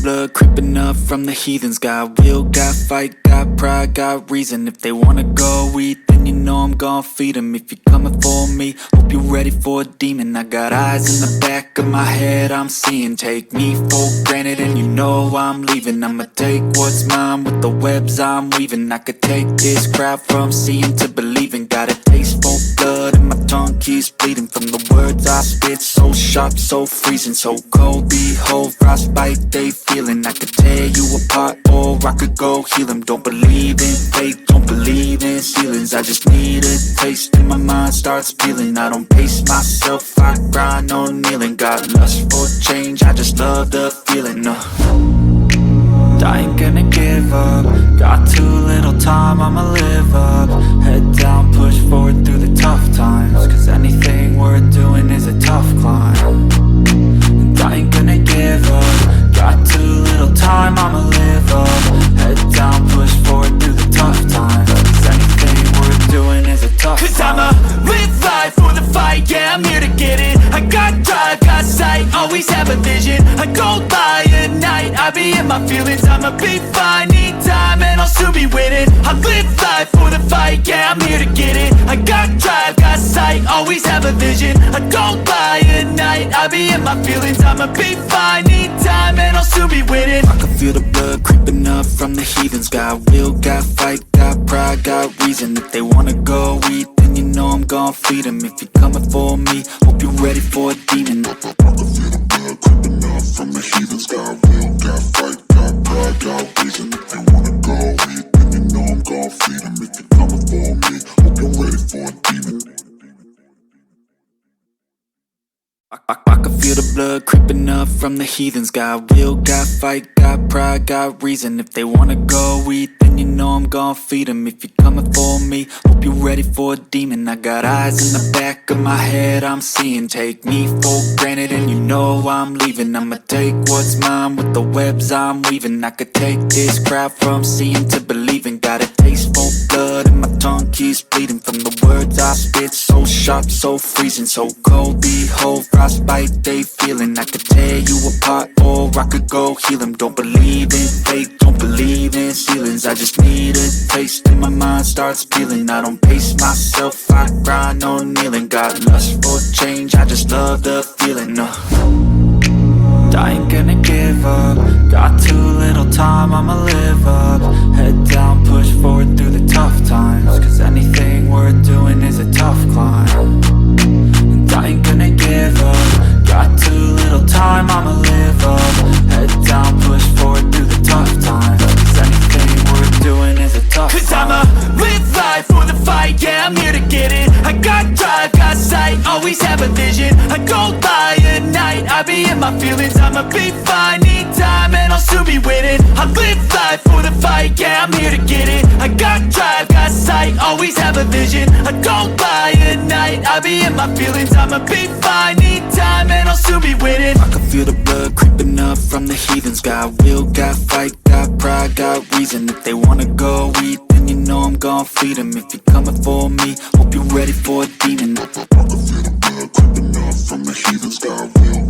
blood creeping up from the heathens. Got will, got fight, got pride, got reason. If they wanna go eat, then you know I'm gon' feed them. If you're coming for me, hope you're ready for a demon. I got eyes in the back of my head, I'm seeing. Take me for granted and you know I'm leaving. I'ma take what's mine with the webs I'm weaving. I could take this crowd from seeing to believing. Got a taste for blood and my tongue keeps bleeding from the words I spit. So sharp, so freezing, so cold. Behold, frostbite they feeling. I could tear you apart or I could go heal them. Don't believe in fate, don't believe in ceilings. I just need a taste and my mind starts feeling. I don't pace myself, I grind on kneeling. Got lust for change, I just love the feeling. I ain't gonna give up. Got too little time, I'ma live up. Head down, push forward through the tough times. Cause anything worth doing is a tough climb. And I ain't gonna give up. Got too little time, I'ma live up. Head down, push forward through the tough times. Cause anything worth doing is a tough climb. Cause I'ma live life for the fight, yeah, I'm here to get it. I got drive, got sight, always have a vision. I go by at night, I be in my feelings. I'ma be fine, need time and I'll soon be winning. I live life for the fight, yeah, I'm here to get it. I got drive, got sight, always have a vision. I go by at night, I be in my feelings. I'ma be fine, need time and I'll soon be winning. I can feel the blood creeping up from the heathens. Got will, got fight, got pride, got reason. If they wanna go eat, then you know I'm gon' feed them. If you're coming for me, hope you're ready for a demon. I can feel the blood creeping up from the heathens. Got will, got fight, got pride, got reason. If they wanna go eat, then you know I'm gon' feed them. If you're coming for me, hope you're ready for a demon. I can feel the blood creeping up from the heathens. Got will, got fight, got pride, got reason. If they wanna go eat, then you know I'm gon' feed them. If you're coming for me, hope you're ready for a demon. I got eyes in the back of my head, I'm seeing. Take me for granted and you know I'm leaving. I'ma take what's mine with the webs I'm weaving. I could take this crowd from seeing to believing. Got a taste for blood and my tongue keeps bleeding from the words I spit. So sharp, so freezing, so cold. Behold, frostbite they feeling. I could tear you apart or I could go heal them. Don't believe in fate, don't believe in ceilings. I just need a taste and my mind starts feeling. I don't pace myself, I grind on kneeling. Got lust for change, I just love the feeling. I ain't gonna give up. Got too little time, I'ma live up. Head down, push forward through the tough times. Cause anything worth doing is a tough climb. And I ain't gonna give up. Got too little time, I'ma live up. Head down, push forward through the tough times. Cause anything worth doing is a tough climb. Cause I'ma live life for the fight, yeah, I'm here to get it. I got drive, got sight, always have a vision. I go by at night, I be in my feelings. I'ma be fine, need time and I'll soon be winning. I live life for the fight, yeah, I'm here to get it. I got drive, got sight, always have a vision. I go by at night, I be in my feelings. I'ma be fine, need time and I'll soon be winning. I can feel the blood creeping up from the heathens. Got will, got fight, got pride, got reason. If they wanna go eat, then you know I'm gon' feed them. If you're coming for me, hope you're ready for a demon. I can feel the blood creeping up from the heathens. Got will,